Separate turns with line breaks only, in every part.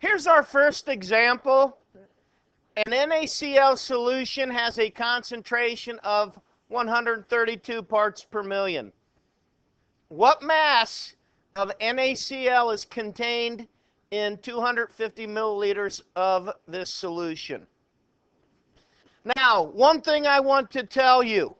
Here's our first example. An NaCl solution has a concentration of 132 parts per million. What mass of NaCl is contained in 250 milliliters of this solution? Now, one thing I want to tell you,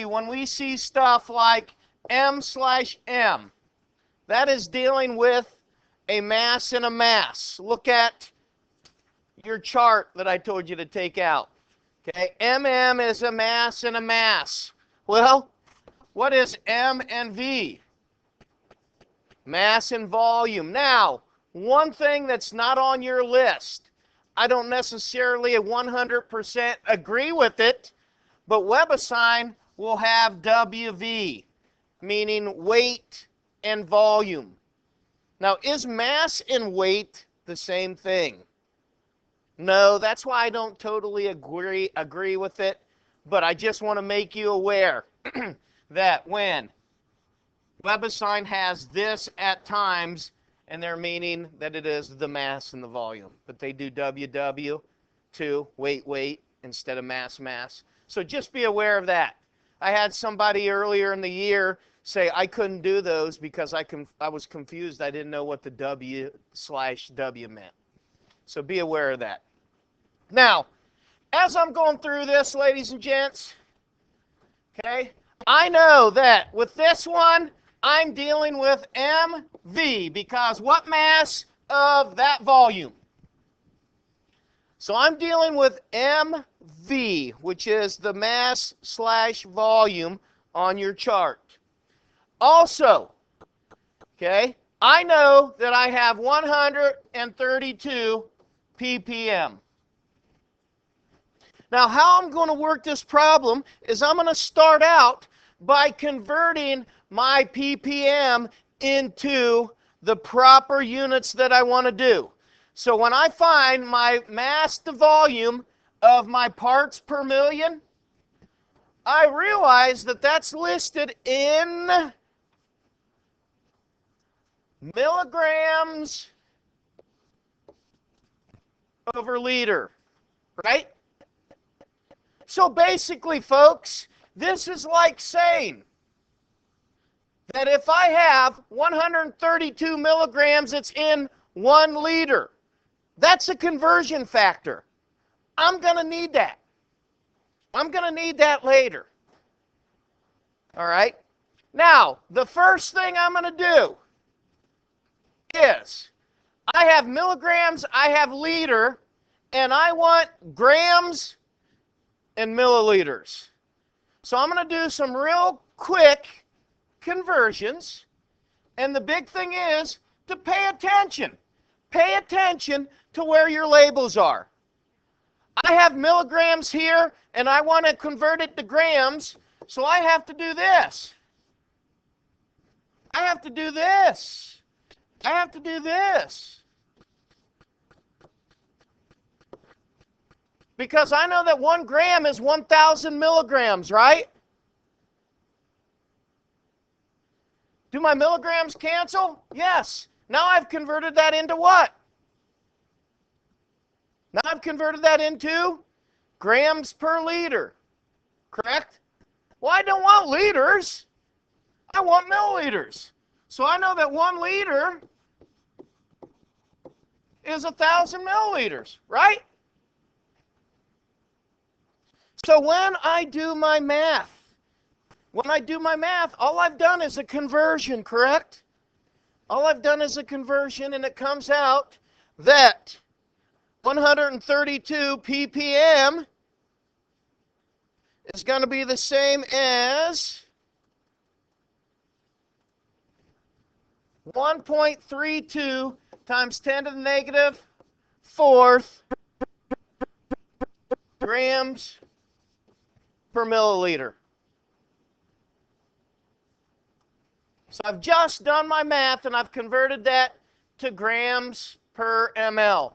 when we see stuff like M/M, that is dealing with a mass and a mass. Look at your chart that I told you to take out. Okay, MM is a mass and a mass. Well, what is M and V? Mass and volume. Now, one thing that's not on your list, I don't necessarily 100% agree with it, but WebAssign will have WV, meaning weight and volume. Now, is mass and weight the same thing? No, that's why I don't totally agree with it, but I just want to make you aware that when WebAssign has this at times, and they're meaning that it is the mass and the volume, but they do WW to weight instead of mass. So just be aware of that. I had somebody earlier in the year say I couldn't do those because I was confused. I didn't know what the W/W meant. So be aware of that. Now, as I'm going through this, ladies and gents, okay, I know that with this one, I'm dealing with MV because what mass of that volume? So I'm dealing with MV, which is the mass/volume on your chart. Also, okay, I know that I have 132 ppm. Now, how I'm going to work this problem is I'm going to start out by converting my ppm into the proper units that I want to do. So when I find my mass to volume of my parts per million, I realize that that's listed in milligrams over liter, right? So basically, folks, this is like saying that if I have 132 milligrams, it's in 1 liter. That's a conversion factor. I'm going to need that. I'm going to need that later. All right? Now, the first thing I'm going to do is I have milligrams, I have liter, and I want grams and milliliters. So I'm going to do some real quick conversions. And the big thing is to pay attention. Pay attention to where your labels are. I have milligrams here, and I want to convert it to grams, so I have to do this. I have to do this. I have to do this. Because I know that 1 gram is 1,000 milligrams, right? Do my milligrams cancel? Yes. Now I've converted that into what? Now I've converted that into grams per liter, correct? Well, I don't want liters. I want milliliters. So I know that 1 liter is 1,000 milliliters, right? So when I do my math, all I've done is a conversion, correct? All I've done is a conversion, and it comes out that 132 ppm is going to be the same as 1.32 times 10 to the negative 4th grams per milliliter. So I've just done my math, and I've converted that to grams per ml.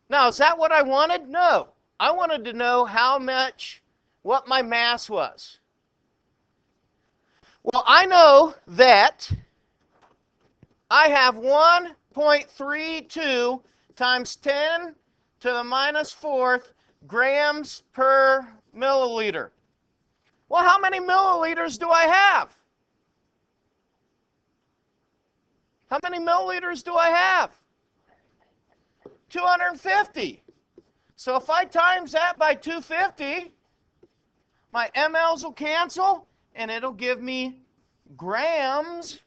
Now, is that what I wanted? No. I wanted to know what my mass was. Well, I know that I have 1.32 times 10 to the minus fourth grams per milliliter. Well, how many milliliters do I have? How many milliliters do I have? 250. So if I times that by 250, my mLs will cancel, and it'll give me grams.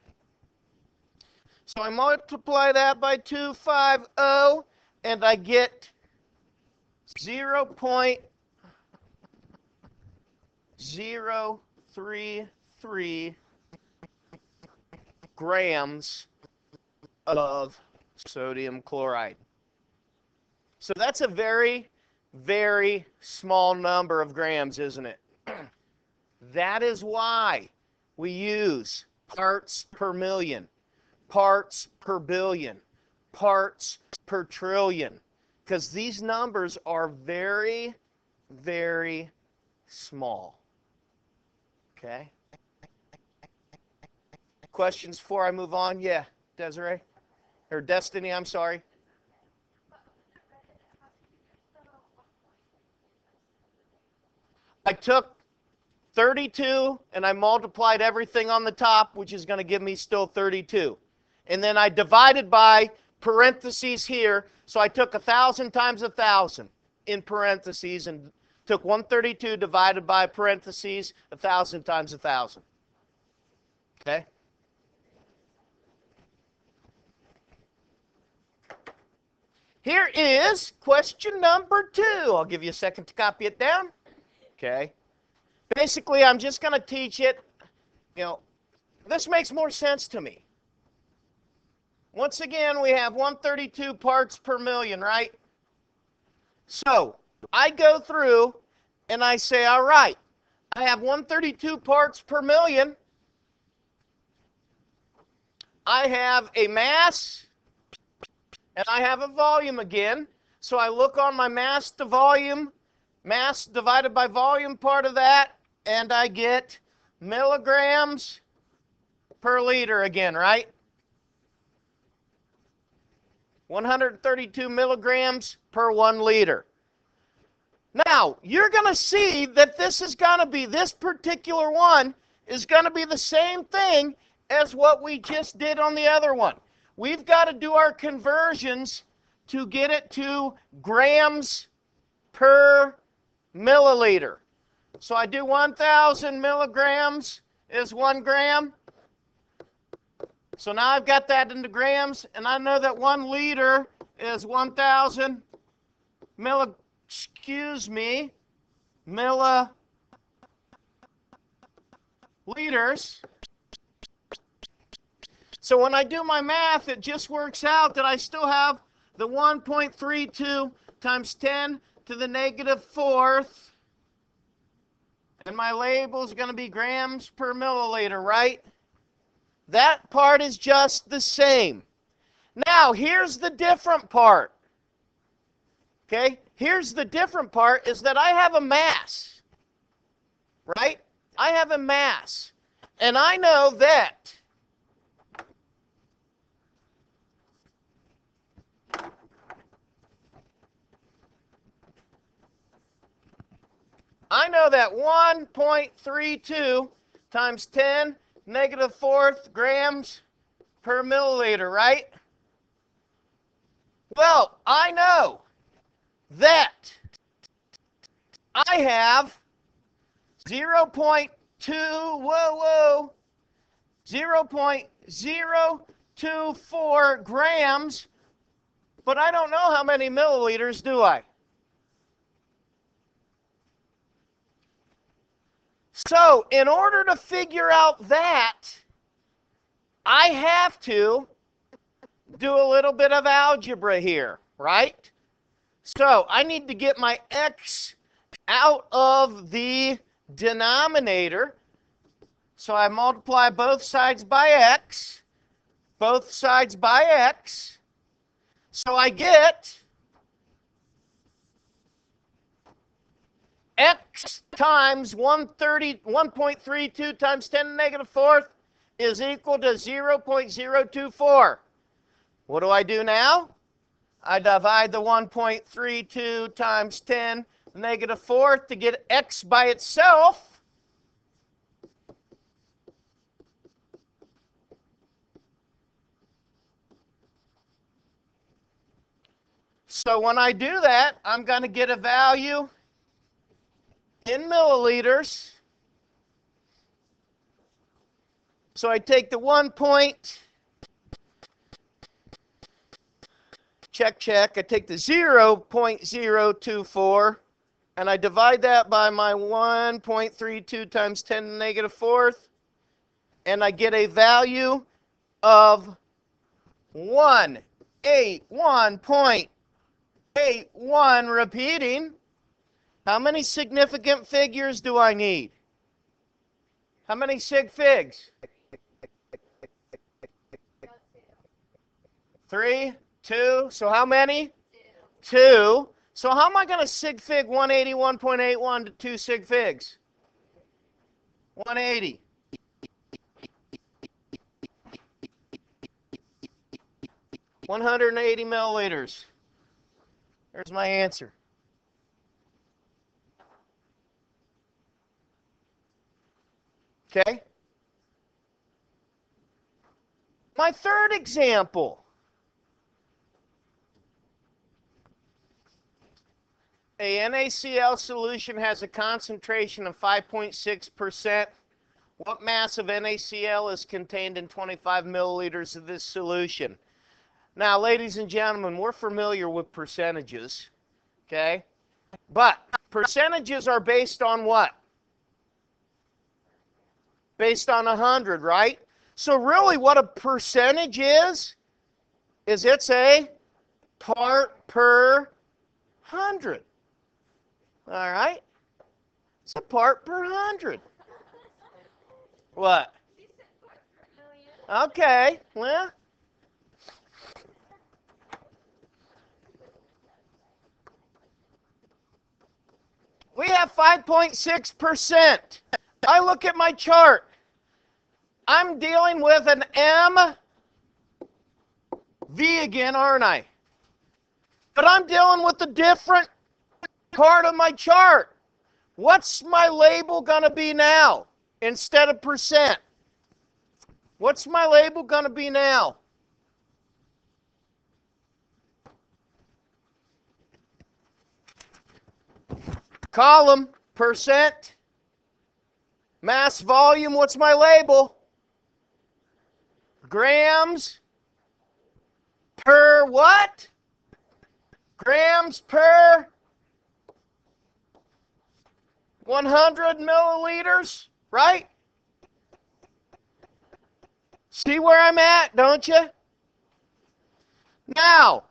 So I multiply that by 250, and I get 0.033 grams of sodium chloride. So that's a very, very small number of grams, isn't it? That is why we use parts per million, parts per billion, parts per trillion, because these numbers are very, very small. Okay? Questions before I move on? Yeah, Desiree? Or Destiny, I'm sorry. I took 32 and I multiplied everything on the top, which is going to give me still 32. And then I divided by parentheses here, so I took 1,000 times 1,000 in parentheses and took 132 divided by parentheses, 1,000 times 1,000. Okay? Here is question number 2. I'll give you a second to copy it down. Okay? Basically, I'm just going to teach it. This makes more sense to me. Once again, we have 132 parts per million, right? So I go through and I say, all right, I have 132 parts per million. I have a mass and I have a volume again. So I look on my mass to volume, mass divided by volume part of that, and I get milligrams per liter again, right? 132 milligrams per 1 liter. Now, you're going to see that this particular one is going to be the same thing as what we just did on the other one. We've got to do our conversions to get it to grams per milliliter. So I do 1,000 milligrams is 1 gram. So now I've got that into grams, and I know that 1 liter is 1,000 milliliters. So when I do my math, it just works out that I still have the 1.32 times 10 to the negative fourth. And my label is going to be grams per milliliter, right? That part is just the same. Now, here's the different part. Okay? Here's the different part is that I have a mass. Right? I have a mass. And I know that I know that 1.32 times 10 negative fourth grams per milliliter, right? Well, I know that I have 0.024 grams, but I don't know how many milliliters, do I? So, in order to figure out that, I have to do a little bit of algebra here, right? So, I need to get my x out of the denominator. So, I multiply both sides by x, both sides by x. So, I get x times 1.32 times 10 to the negative fourth is equal to 0.024. What do I do now? I divide the 1.32 times 10 to the negative fourth to get x by itself. So when I do that, I'm going to get a value in milliliters. So I take the 1 point, check, I take the 0.024, and I divide that by my 1.32 times 10 to the negative fourth, and I get a value of 181.81 repeating. How many significant figures do I need? How many sig figs? 3, 2. So how many? 2. So how am I going to sig fig 181.81 to 2 sig figs? 180. $180 milliliters. There's my answer. Okay? My third example. A NaCl solution has a concentration of 5.6%. What mass of NaCl is contained in 25 milliliters of this solution? Now, ladies and gentlemen, we're familiar with percentages, okay? But percentages are based on what? Based on 100, right? So really what a percentage is it's a part per 100. All right? It's a part per 100. What? Okay, well. We have 5.6%. I look at my chart. I'm dealing with an MV again, aren't I? But I'm dealing with a different part of my chart. What's my label going to be now instead of percent? What's my label going to be now? Column, percent, mass volume, what's my label? Grams per what? Grams per 100 milliliters, right? See where I'm at, don't you? Now,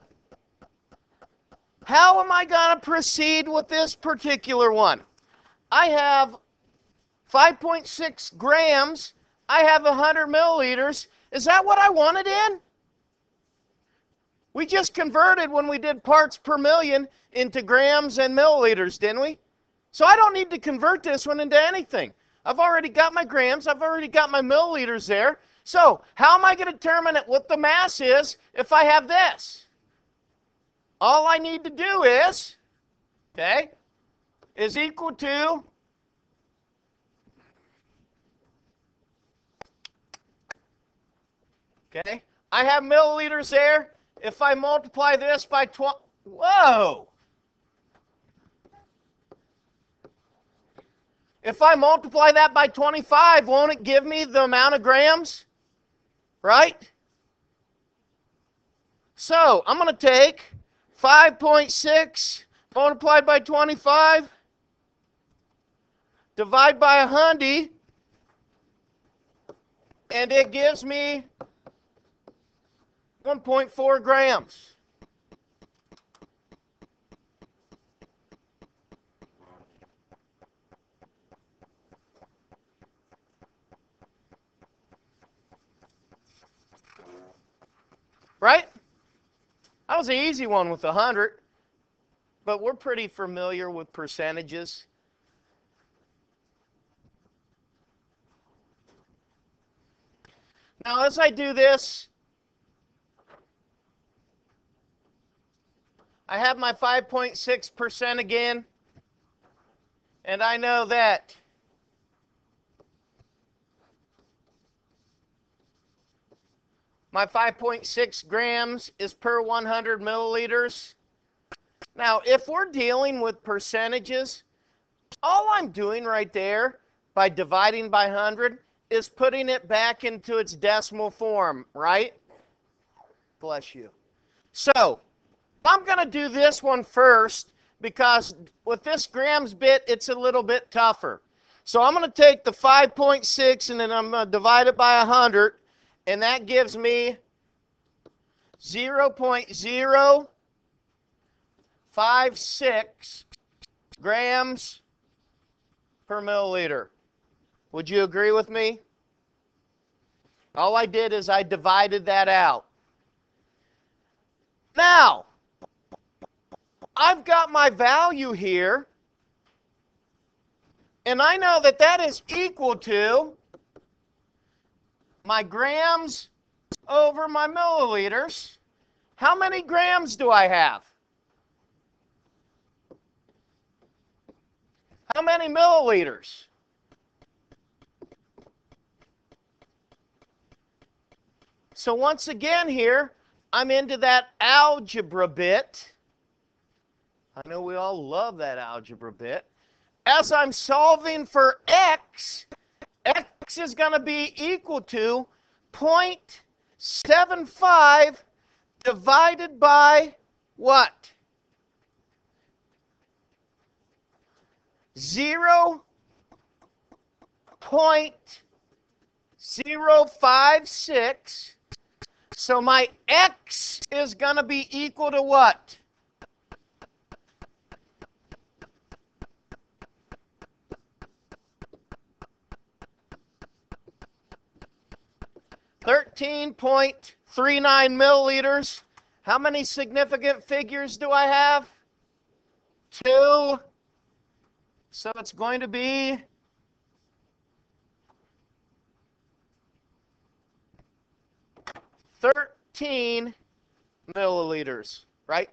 how am I going to proceed with this particular one? I have 5.6 grams. I have 100 milliliters. Is that what I wanted in? We just converted when we did parts per million into grams and milliliters, didn't we? So I don't need to convert this one into anything. I've already got my grams. I've already got my milliliters there. So how am I going to determine what the mass is if I have this? All I need to do is, okay, is equal to okay, I have milliliters there. If I multiply this by 20, whoa! If I multiply that by 25, won't it give me the amount of grams? Right? So I'm going to take 5.6 multiplied by 25, divide by 100, and it gives me 1.4 grams. Right? That was an easy one with 100, but we're pretty familiar with percentages. Now, as I do this, I have my 5.6% again, and I know that my 5.6 grams is per 100 milliliters. Now, if we're dealing with percentages, all I'm doing right there by dividing by 100 is putting it back into its decimal form, right? Bless you. So, I'm going to do this one first because with this grams bit, it's a little bit tougher. So I'm going to take the 5.6 and then I'm going to divide it by 100, and that gives me 0.056 grams per milliliter. Would you agree with me? All I did is I divided that out. Now, I've got my value here, and I know that that is equal to my grams over my milliliters. How many grams do I have? How many milliliters? So once again here, I'm into that algebra bit. I know we all love that algebra bit. As I'm solving for x, x is going to be equal to 0.75 divided by what? 0.056. So my x is going to be equal to what? $13.39 milliliters. How many significant figures do I have? 2. So it's going to be 13 milliliters, right?